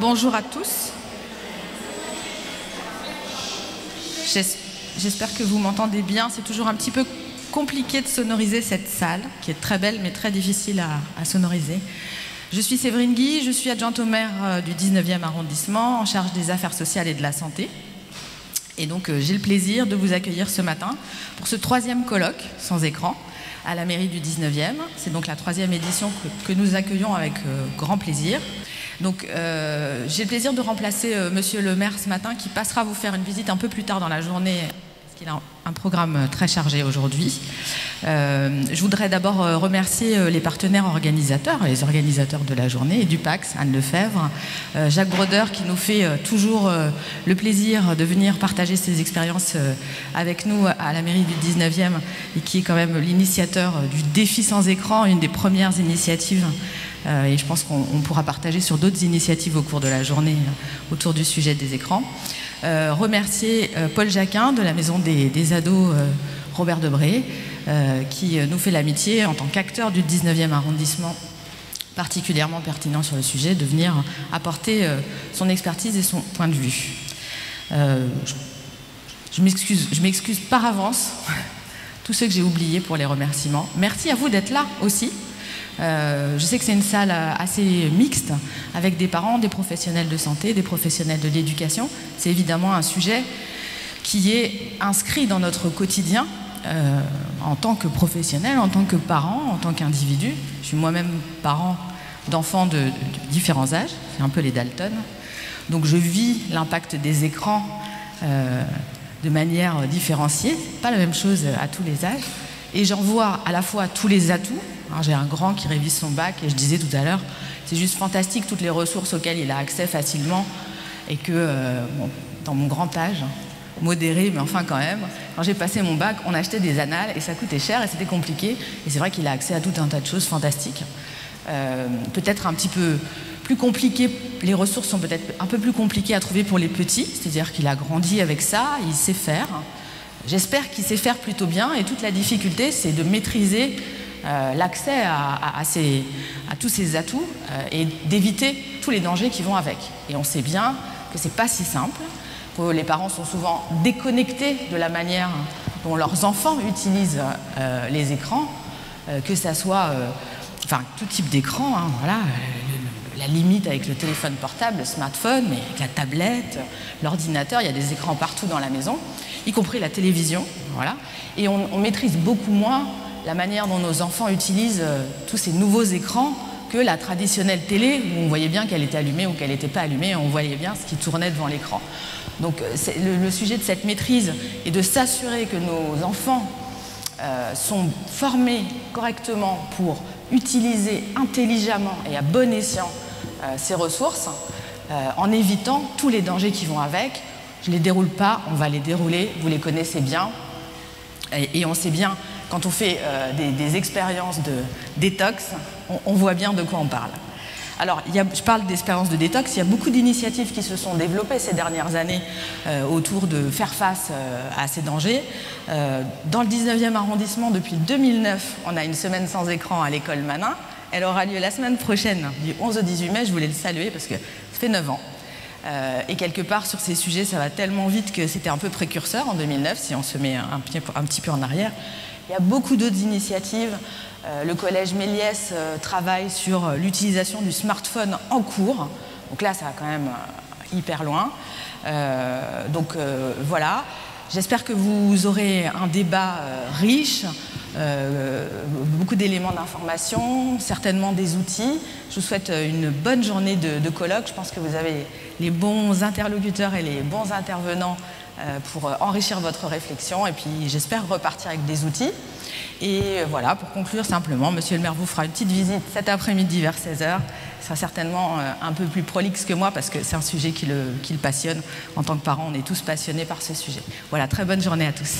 bonjour à tous. J'espère que vous m'entendez bien. C'est toujours un petit peu compliqué de sonoriser cette salle, qui est très belle mais très difficile à sonoriser. Je suis Séverine Guy, je suis adjointe au maire du 19e arrondissement, en charge des affaires sociales et de la santé. Et donc j'ai le plaisir de vous accueillir ce matin pour ce 3e colloque sans écran à la mairie du 19e. C'est donc la 3e édition que nous accueillons avec grand plaisir. Donc j'ai le plaisir de remplacer monsieur le maire ce matin qui passera vous faire une visite un peu plus tard dans la journée parce qu'il a un programme très chargé aujourd'hui. Je voudrais d'abord remercier les partenaires organisateurs, les organisateurs de la journée, du PAX, Anne Lefebvre, Jacques Brodeur qui nous fait toujours le plaisir de venir partager ses expériences avec nous à la mairie du 19e et qui est quand même l'initiateur du défi sans écran, une des premières initiatives. Et je pense qu'on pourra partager sur d'autres initiatives au cours de la journée autour du sujet des écrans. Remercier Paul Jacquin de la Maison des Ados Robert Debré qui nous fait l'amitié en tant qu'acteur du 19e arrondissement particulièrement pertinent sur le sujet de venir apporter son expertise et son point de vue. Je m'excuse par avance tous ceux que j'ai oubliés pour les remerciements. Merci à vous d'être là aussi. Je sais que c'est une salle assez mixte avec des parents, des professionnels de santé, des professionnels de l'éducation. C'est évidemment un sujet qui est inscrit dans notre quotidien en tant que professionnel, en tant que parent, en tant qu'individu. Je suis moi-même parent d'enfants de différents âges, c'est un peu les Dalton. Donc je vis l'impact des écrans de manière différenciée, pas la même chose à tous les âges. Et j'en vois à la fois tous les atouts. J'ai un grand qui révise son bac et je disais tout à l'heure, c'est juste fantastique toutes les ressources auxquelles il a accès facilement et que bon, dans mon grand âge, modéré mais enfin quand même, quand j'ai passé mon bac, on achetait des annales et ça coûtait cher et c'était compliqué et c'est vrai qu'il a accès à tout un tas de choses fantastiques. Peut-être un petit peu plus compliqué, les ressources sont peut-être un peu plus compliquées à trouver pour les petits, c'est-à-dire qu'il a grandi avec ça, il sait faire. J'espère qu'il sait faire plutôt bien et toute la difficulté c'est de maîtriser l'accès à tous ces atouts et d'éviter tous les dangers qui vont avec. Et on sait bien que c'est pas si simple, que les parents sont souvent déconnectés de la manière dont leurs enfants utilisent les écrans, que ça soit enfin tout type d'écran, hein, voilà, la limite avec le téléphone portable, le smartphone, mais avec la tablette, l'ordinateur, il y a des écrans partout dans la maison, y compris la télévision, voilà. Et on maîtrise beaucoup moins la manière dont nos enfants utilisent tous ces nouveaux écrans que la traditionnelle télé, où on voyait bien qu'elle était allumée ou qu'elle n'était pas allumée, et on voyait bien ce qui tournait devant l'écran. Donc le sujet de cette maîtrise est de s'assurer que nos enfants sont formés correctement pour utiliser intelligemment et à bon escient ces ressources, en évitant tous les dangers qui vont avec. Je ne les déroule pas, on va les dérouler, vous les connaissez bien, et on sait bien, quand on fait des expériences de détox, on voit bien de quoi on parle. Alors, je parle d'expériences de détox, il y a beaucoup d'initiatives qui se sont développées ces dernières années autour de faire face à ces dangers. Dans le 19e arrondissement, depuis 2009, on a une semaine sans écran à l'école Manin. Elle aura lieu la semaine prochaine, du 11 au 18 mai, je voulais le saluer parce que ça fait 9 ans. Et quelque part, sur ces sujets, ça va tellement vite que c'était un peu précurseur en 2009, si on se met un petit peu en arrière. Il y a beaucoup d'autres initiatives. Le collège Méliès travaille sur l'utilisation du smartphone en cours. Donc là, ça va quand même hyper loin. Voilà. J'espère que vous aurez un débat riche, beaucoup d'éléments d'information, certainement des outils. Je vous souhaite une bonne journée de colloque. Je pense que vous avez les bons interlocuteurs et les bons intervenants pour enrichir votre réflexion et puis j'espère repartir avec des outils. Et voilà, pour conclure simplement, monsieur le maire vous fera une petite visite cet après-midi vers 16h. Ce sera certainement un peu plus prolixe que moi parce que c'est un sujet qui le passionne. En tant que parent, on est tous passionnés par ce sujet. Voilà, très bonne journée à tous.